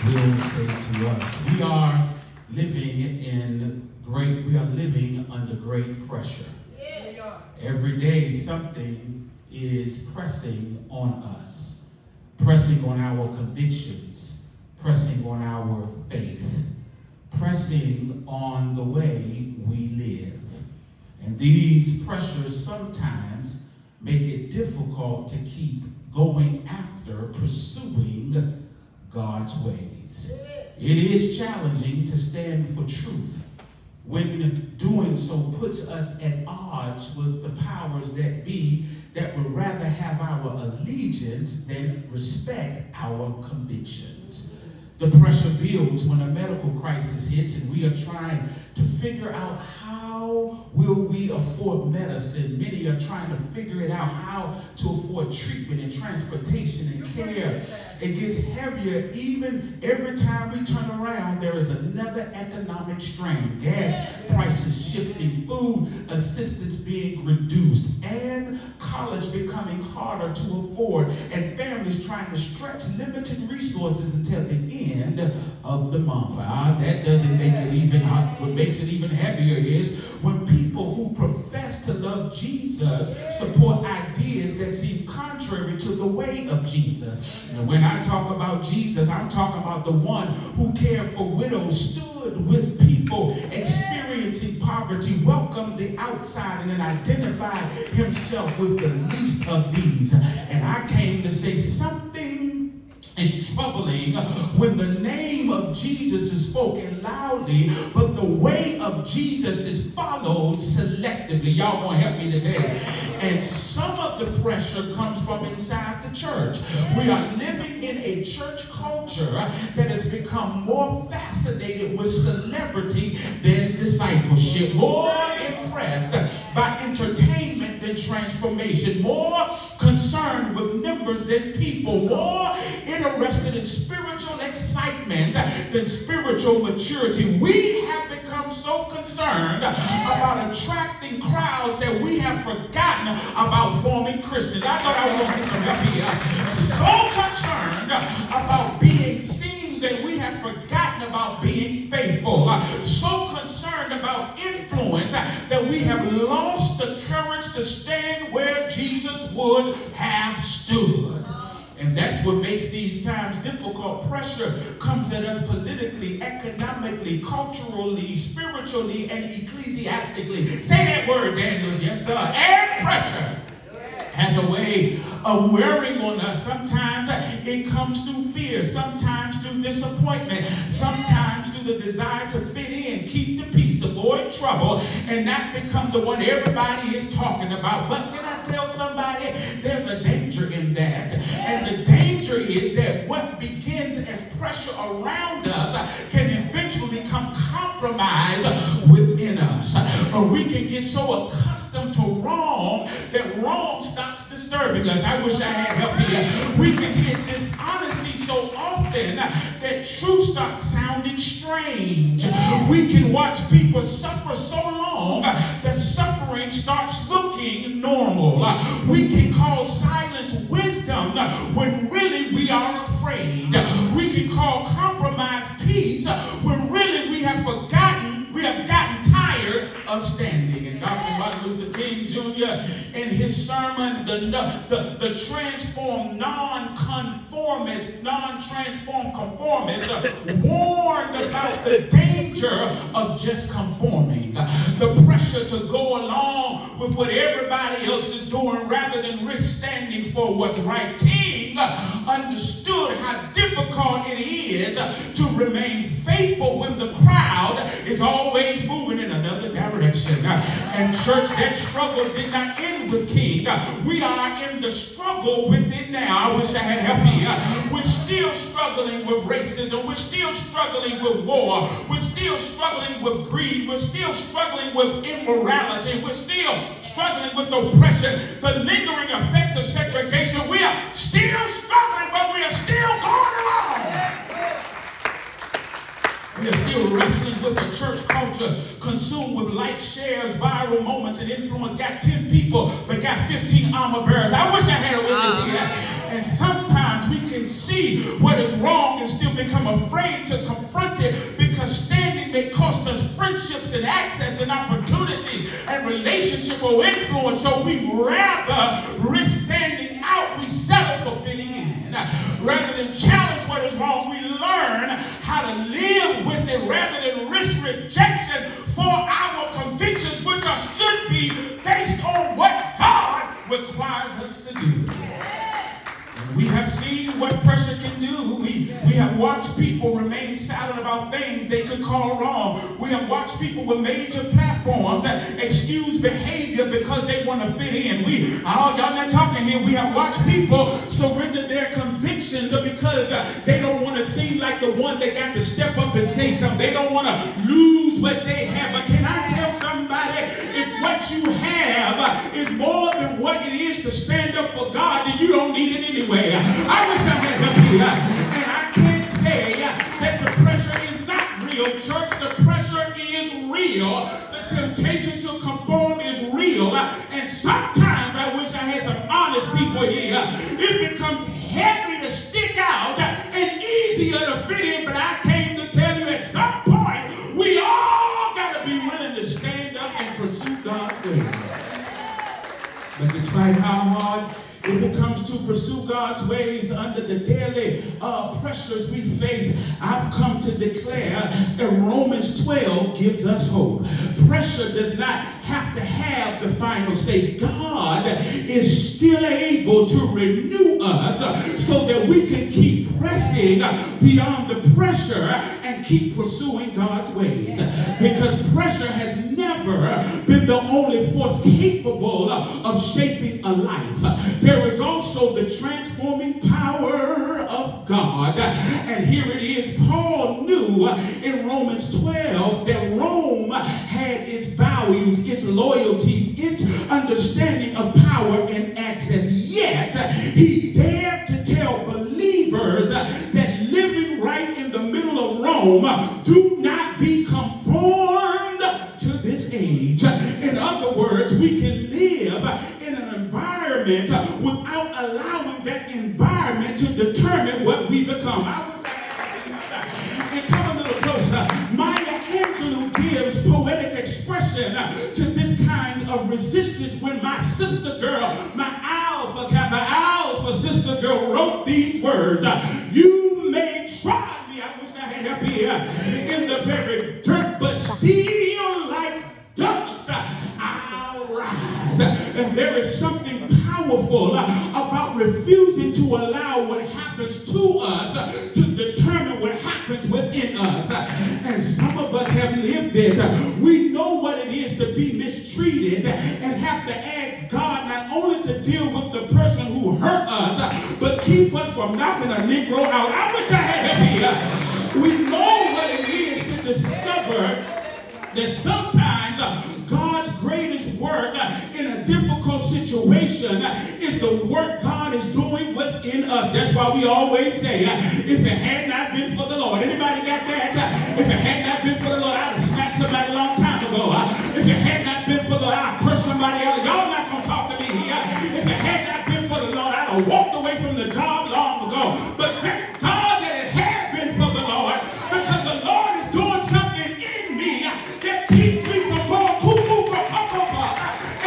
will say to us. We are living under great pressure. Every day something is pressing on us, pressing on our convictions, pressing on our faith, pressing on the way we live. And these pressures sometimes make it difficult to keep going after pursuing God's ways. It is challenging to stand for truth when doing so puts us at odds with the powers that be that would rather have our allegiance than respect our convictions. The pressure builds when a medical crisis hits and we are trying to figure out how will we afford medicine. Many are trying to figure it out how to afford treatment and transportation and care. It gets heavier even every time we turn around. There is another economic strain. Gas prices shifting, food assistance being reduced, and college becoming harder to afford, and families trying to stretch limited resources until the end of the month. That doesn't make it even hot. What makes it even heavier is when people who profess to love Jesus support ideas that seem contrary to the way of Jesus. And when I talk about Jesus, I'm talking about the one who cared for widows, stood with people experiencing poverty, welcomed the outside, and then identified himself with the least of these. And I came to say something is troubling when the name of Jesus is spoken loudly, but the way of Jesus is followed selectively. Y'all gonna help me today. And some of the pressure comes from inside the church. We are living in a church culture that has become more fascinated with celebrity than discipleship, more impressed by entertainment than transformation, more concerned with numbers than people, more interested in spiritual excitement than spiritual maturity. We have become so concerned about attracting crowds that we have forgotten about forming Christians. I thought I was going to get some help here. So concerned about being seen that we have forgotten about being faithful. So concerned about influence that we have lost the courage to stand where Jesus would have stood. And that's what makes these times difficult. Pressure comes at us politically, economically, culturally, spiritually, and ecclesiastically. Say that word, Daniels. Yes, sir. And pressure has a way of wearing on us. Sometimes it comes through fear, sometimes through disappointment, sometimes through the desire to fit in, keep the peace, avoid trouble, and not become the one everybody is talking about. But can I tell somebody, there's a danger in that. And the danger is that what begins as pressure around us can eventually become compromise within us. Or we can get so accustomed to wrong that wrong stops disturbing us. I wish I had help here. We can hear dishonesty so often that truth starts sounding strange. We can watch people suffer so long that suffering starts looking normal. We can call silence wisdom when really we are afraid. We can call compromise peace when really we have gotten tired of standing. And Dr. Martin Luther King Jr. in his sermon, the transformed non-conformist, non-transformed conformist, warned about the danger of just conforming. The pressure to go along with what everybody else is doing rather than risk standing for what's right. King understood how difficult it is to remain faithful when the crowd is always moving in another direction. And church, that struggle did not end with King. We are in the struggle with it now. I wish I had help here. We're still struggling with racism. We're still struggling with war. We're still struggling with greed. We're still struggling with immorality. We're still struggling with oppression, the lingering effects of segregation. We are still struggling, but we are still going along. We are still wrestling with a church culture consumed with likes, shares, viral moments, and influence. Got 10 people, but got 15 armor bearers. I wish I had a witness here. And sometimes we can see what is wrong and still become afraid to confront it because standing may cost us friendships and access and opportunities and relationship or influence. So we rather risk standing out. We settle for fitting in. Rather than challenge what is wrong, we learn how to live with it rather than risk rejection for our convictions, which should be based on what God requires us to do. We have seen what pressure can do. We have watched people remain silent about things they could call wrong. We have watched people with major platforms excuse behavior because they want to fit in. Y'all not talking here. We have watched people surrender their convictions because they don't want to seem like the one that got to step up and say something. They don't want to lose what they have. But can I tell somebody, if what you have is more than what it is to stand up for God, then you don't need it anyway. I wish I had help here. And I can't say that the pressure is not real, church. The pressure is real. The temptation to conform is real. And sometimes I wish I had some honest people here. It becomes heavy to stick out and easier to fit in. But I came to tell you at some point, we all got to be willing to stand up and pursue God's will. But despite how hard it becomes to pursue God's ways under the daily pressures we face, I've come to declare that Romans 12 gives us hope. Pressure does not have to have the final say. God is still able to renew us so that we can keep pressing beyond the pressure and keep pursuing God's ways. Because pressure has never been the only force capable of shaping a life. There is also the transforming power of God. And here it is. Paul knew in Romans 12 that Rome had its values, its loyalties, its understanding of power and access. Yet he dared to tell believers that living right in the middle of Rome, do not be conformed to this age. In other words, we can live in an environment without allowing that environment to determine what we become. And come a little closer. Maya Angelou gives poetic expression to this kind of resistance when my sister girl, my Alpha Kappa Alpha sister girl wrote these words. You may try me, I wish I had up here, in the very dirt, but still like dust, I'll rise. And there is something powerful about refusing to allow what happens to us to determine what happens within us. And some of us have lived it. We know what it is to be mistreated and have to ask God not only to deal with the person who hurt us, but keep us from knocking a Negro out. I wish I had him here. We know what it is to discover that sometimes God's greatest work in a difficult situation is the work God is doing within us. That's why we always say, if it had not been for the Lord. Anybody got that? If it had not been for the Lord, I'd have smacked somebody a long time ago. If it had not been for the Lord, I'd curse somebody out. Y'all not going to talk to me here. If it had not been for the Lord, I'd have walked away from the job long ago. But thank God that it had been for the Lord, because the Lord is doing something in me that keeps me from going cuckoo for cocoa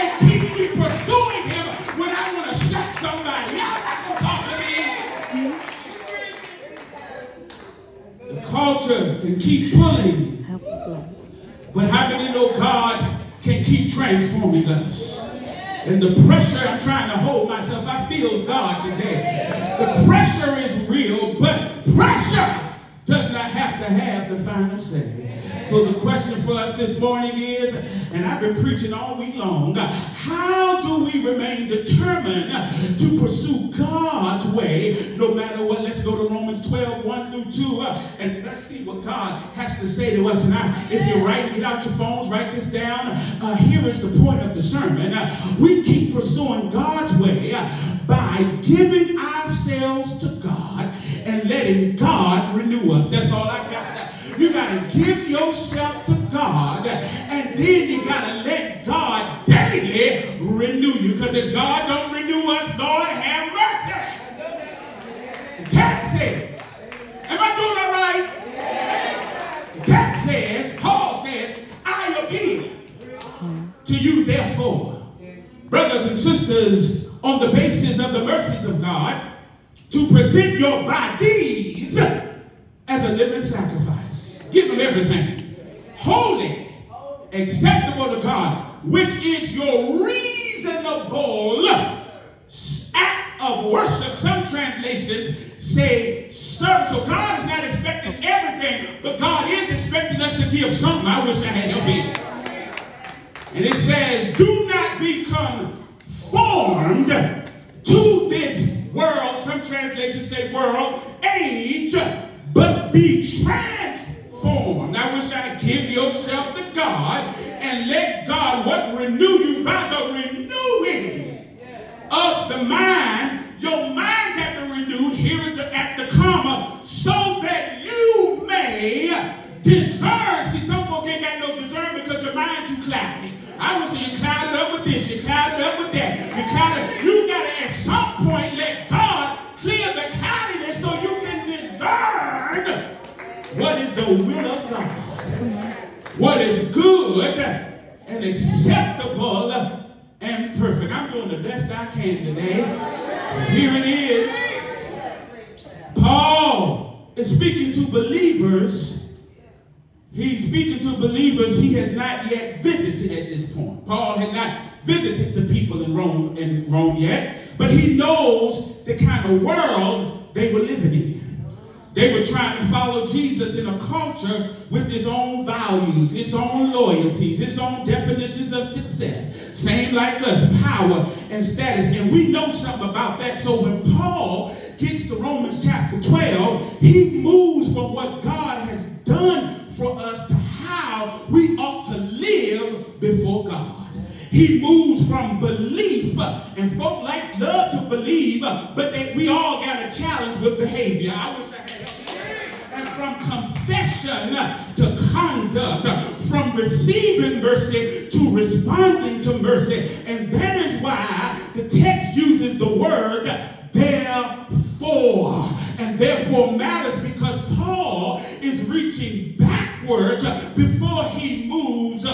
and keeps me pursuing him when I want to slap somebody. Y'all not going to talk to me. The culture can keep pulling, but how many know God can keep transforming us? And the pressure, I'm trying to hold myself. I feel God today. The pressure is real, but pressure does not have to have the final say. So the question for us this morning is, and I've been preaching all week long, how do we remain determined to pursue God's way no matter what? Let's go to Romans 12, 1 through 2, and let's see what God has to say to us. And if you're writing, get out your phones, write this down. Here is the point of the sermon. We keep pursuing God's way by giving ourselves to God and letting God renew us. That's all I got. You got to give yourself to God, and then you got to let God daily renew you. Because if God don't renew us, Lord have mercy. The text says, am I doing all brothers and sisters, on the basis of the mercies of God, to present your bodies as a living sacrifice. Give them everything. Holy, acceptable to God, which is your reasonable act of worship. Some translations say serve. So God is not expecting everything, but God is expecting us to give something. I wish I had help here. And it says, do not be conformed to this world. Some translations say world, age, but be transformed. I wish I'd give yourself to God and let God renew you by the renewing of the mind. Your mind got to renewed. Here is at the comma, so that you may discern. See, some folk ain't got no discern because your mind too cloudy. I would say you clouded up with this, you clouded up with that. You got to at some point let God clear the cloudiness so you can discern what is the will of God, what is good and acceptable and perfect. I'm doing the best I can today. Here it is. Paul is speaking to believers. He's speaking to believers he has not yet visited at this point. Paul had not visited the people in Rome yet, but he knows the kind of world they were living in. They were trying to follow Jesus in a culture with its own values, its own loyalties, its own definitions of success. Same like us, power and status. And we know something about that. So when Paul gets to Romans chapter 12, he moves from what God has done for us to how we ought to live before God. He moves from belief, and folk love to believe, but we all got a challenge with behavior. I wish I had help. And from confession to conduct, from receiving mercy to responding to mercy. And that is why the text uses the word therefore. And therefore matters because Paul is reaching backwards before he moves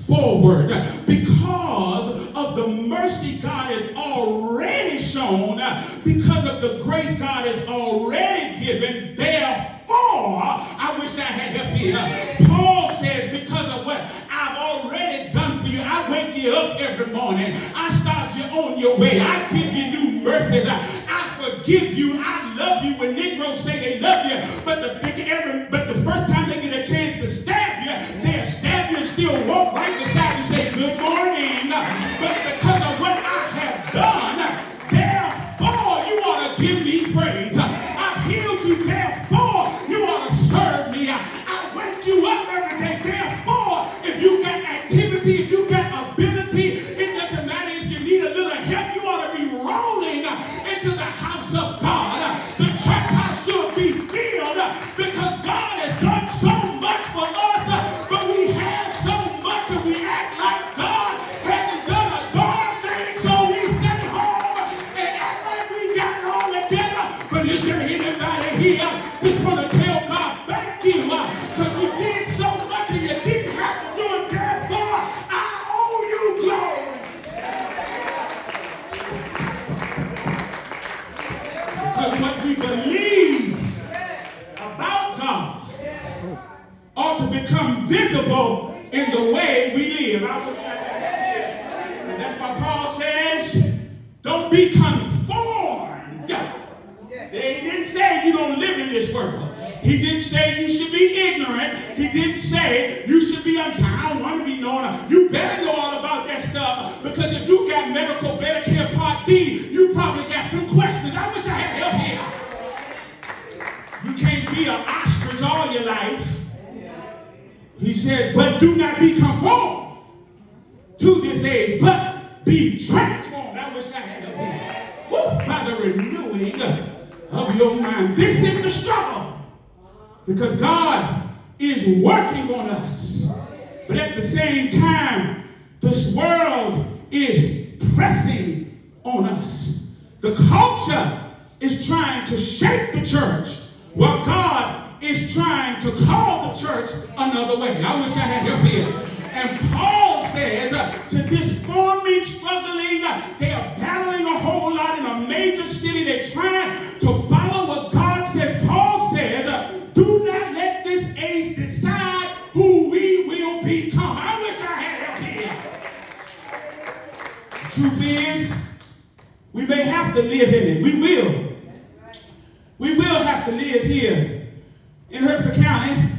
forward. Because of the mercy God has already shown, because of the grace God has already given, therefore, I wish I had help here. Paul says, because of what I've already done for you, I wake you up every morning. I start you on your way. I give you new mercies. I forgive you. I love you. When Negroes say they love you, but the first time they get a chance to stab you, they'll stab you and still walk right beside you and say, good morning. But because of what I have done, therefore you ought to give me praise. I've healed you, therefore you ought to serve me. I wake you up every day, therefore if you got activity, if you got ability, it doesn't matter if you need a little help, you ought to be rolling into the house of God. The church house should be filled because God has done so much for us, but we have so much and we act like God hasn't done a darn thing, so we stay home and act like we got it all together. But is there anybody here that's going to tell God thank you because you did so much and you didn't have to do it? Therefore, I owe you glory. Because what we believe about God ought to become visible in the way we live. And that's why Paul says, don't be conformed. He didn't say you don't live in this world. He didn't say you should be ignorant. He didn't say you should be untrue. I don't want to be known. You better know all about that stuff, because if you got medical Medicare Part D, you probably got some questions. I wish I had help here. You can't be an ostrich all your life. He said, but do not be conformed to this age, but be transformed. I wish I had help here. Woo, by the renewing of your mind. This is the struggle. Because God is working on us. But at the same time, this world is pressing on us. The culture is trying to shape the church, while God is trying to call the church another way. I wish I had help here. And Paul says, to this forming, struggling, they are battling a whole lot in a major city. They're trying to follow what God says. Paul says, do not let this age decide who we will become. I wish I had help here. The truth is, we may have to live in it. We will. We will have to live here in Hertford County,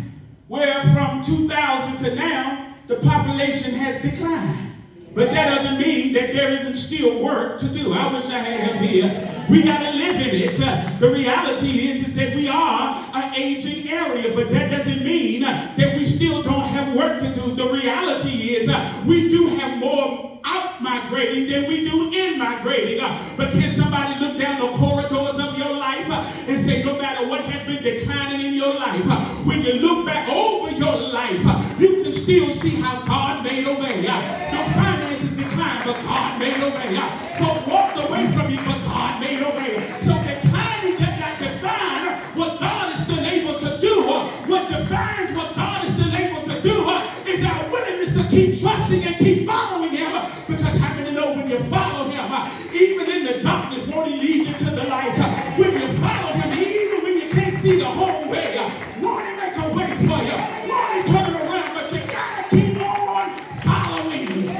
where from 2000 to now, the population has declined. But that doesn't mean that there isn't still work to do. I wish I had help here. We got to live in it. The reality is that we are an aging area, but that doesn't mean that we still don't have work to do. The reality is we do have more out-migrating than we do in-migrating. But can somebody look down the corridors of your life and say, no matter what has been declining in your life, when you look back over your life, you can still see how God made a way. Your finances declined, but God made a way. So walked away from you, but God made a way. So declining does not define what God is still able to do. What defines what God is still able to do is our willingness to keep trusting and keep following Him. Because how many know when you follow Him, even in the darkness, won't He lead you to the light? When you follow Him, even when you can't see the whole way, won't He make a way for you? Won't He turn it around? But you gotta keep on following Him.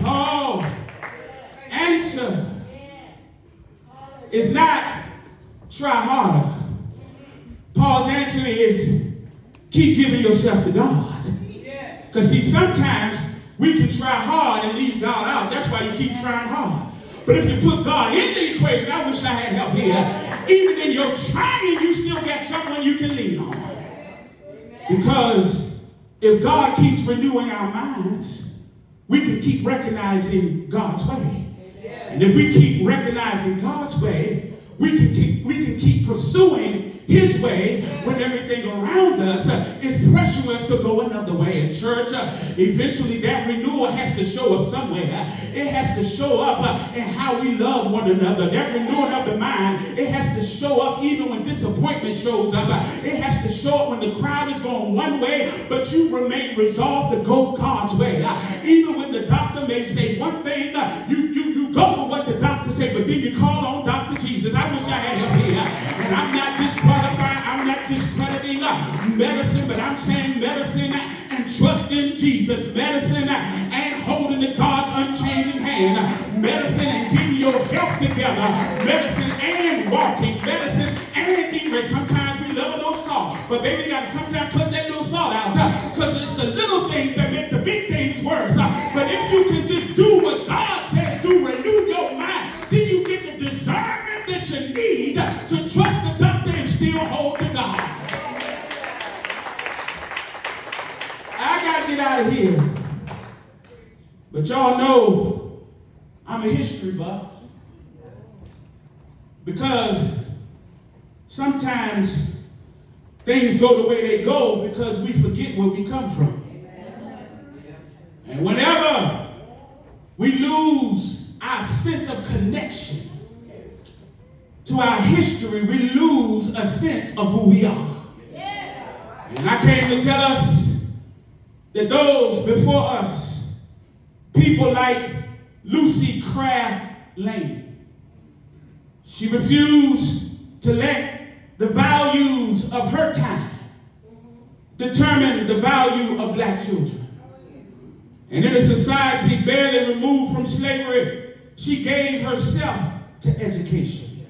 Paul's answer is not try harder. Paul's answer is keep giving yourself to God. Because see, sometimes we can try hard and leave God out. That's why you keep trying hard. But if you put God in the equation, I wish I had help here. Even in your trying, you still got someone you can lean on. Because if God keeps renewing our minds, we can keep recognizing God's way. And if we keep recognizing God's way, we can keep pursuing His way when everything around us is pressuring us to go another way. In church, eventually that renewal has to show up somewhere. It has to show up in how we love one another. That renewing of the mind, it has to show up even when disappointment shows up. It has to show up when the crowd is going one way, but you remain resolved to go God's way. Even when the doctor may say one thing, you go with what the doctor said, but then you call on Dr. Jesus. I wish I had him here. And I'm not disqualifying, I'm not discrediting medicine, but I'm saying medicine and trust in Jesus. Medicine and holding to God's unchanging hand. Medicine and getting your health together. Medicine and walking. Medicine and being ready. Sometimes we love a little salt, but baby, we got to sometimes put that little salt out because it's the little things that make the big things worse. But if you can just do what God says, renew your mind, then you get the discernment that you need to trust the doctor and still hold to God. I got to get out of here. But y'all know I'm a history buff. Because sometimes things go the way they go because we forget where we come from. And whenever we lose our sense of connection to our history, we lose a sense of who we are. And I came to tell us that those before us, people like Lucy Craft Lane, she refused to let the values of her time determine the value of black children. And in a society barely removed from slavery, she gave herself to education.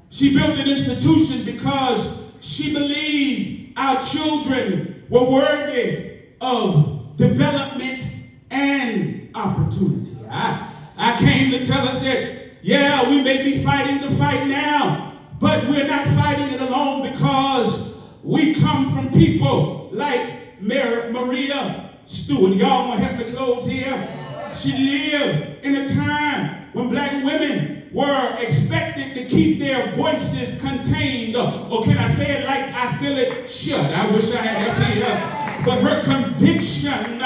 She built an institution because she believed our children were worthy of development and opportunity. I came to tell us that, yeah, we may be fighting the fight now, but we're not fighting it alone because we come from people like Maria Stewart. Y'all want to help me close here? She lived in a time when black women were expected to keep their voices contained, or can I say it like I feel it should? I wish I had help here. but her conviction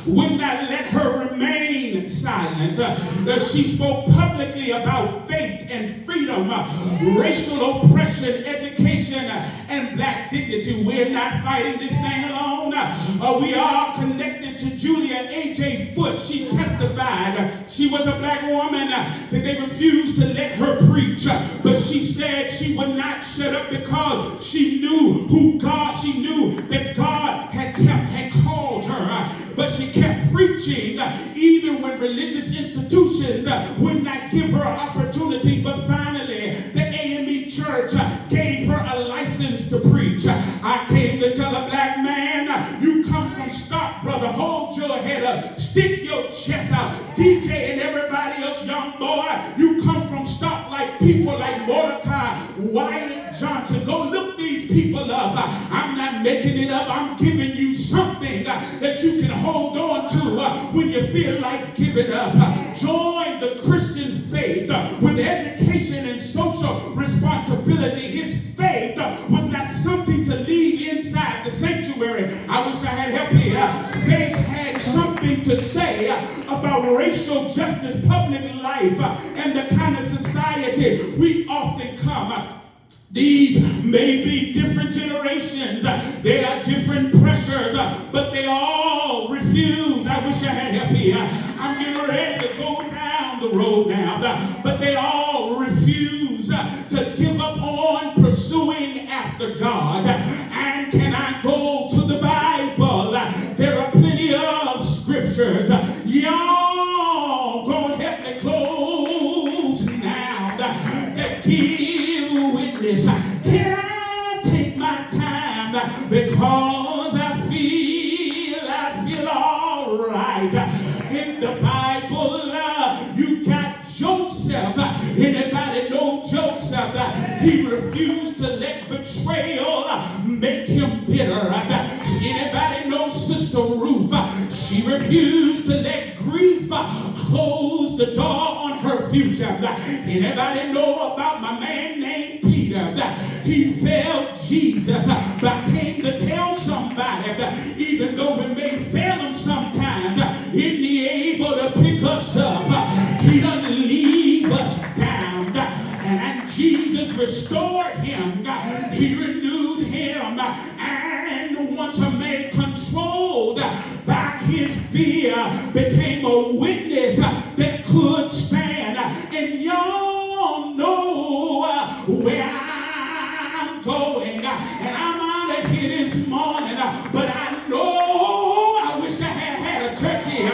would not let her remain silent. She spoke publicly about faith and freedom, racial oppression, education, and black dignity. We're not fighting this thing alone. We are connected to Julia A.J. Foote. She testified she was a black woman, that they refused to let her preach, but she said she would not shut up because she knew she knew that God had called her, but she kept preaching even when religious institutions would not give her an opportunity. But finally, the AME Church gave her a license to preach. I came to tell a black man, you come from stock, brother. Hold your head up. Stick your chest out. DJ and everybody else, young boy, you come from stock like people like Mordecai, Wyatt Johnson. Go look these people up. I'm not making it up. I'm giving you something that you can hold on to when you feel like giving up. Join the Christian faith with education and social responsibility. His faith was not something to leave inside the sanctuary. I wish I had help here. Faith had something to say about racial justice, public life, and the kind of society we often come. These may be different generations. There are different pressures, but they all refuse. I wish I had help here. I'm getting ready to go down the road now, but they all refuse to give up on pursuing after God. And can I go to the Bible? There are plenty of scriptures. Y'all gonna help me close now that give witness. Can I take my time because I feel all right. In the Bible, you got Joseph. Anybody know Joseph? He refused to let betrayal make him bitter. Anybody know Sister Ruth? She refused to let grief close the door on her future. Anybody know about my man named Peter? He failed Jesus, but came to tell somebody, even though we may fail him sometimes, isn't he able to pick us up? He doesn't leave us down. And Jesus restored him. He renewed him. And once a man controlled by his fear became a witness that could stand. And y'all know where I'm going. And I'm out of here this morning. But I know, I wish I had a church here.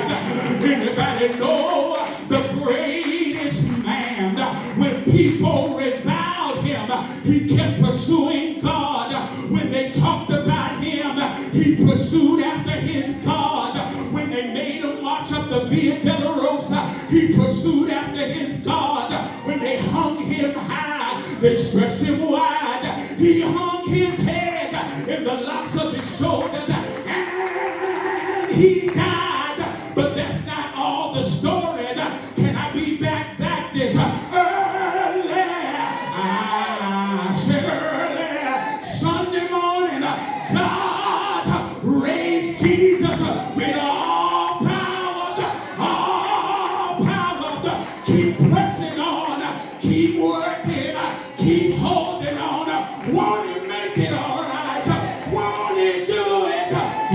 Anybody know the greatest man? When people reviled him, he kept pursuing God. When they talked about him, he pursued after his God. When they made him march up the Via Dolorosa, he pursued after his God. When they hung him high, they stretched him wide. He hung his head in the locks of his shoulders, and he died. But that's not all the story. Can I be Baptist? Early, I said early Sunday morning, God raised Jesus with all power. Keep pressing on, keep working, keep holding on. Won't he make it all right? Won't he do it?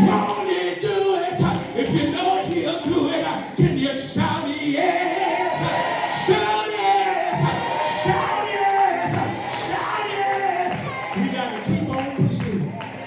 Won't he do it? If you know he'll do it, can you shout yes? Shout it! Shout it! Shout it! We got to keep on pursuing.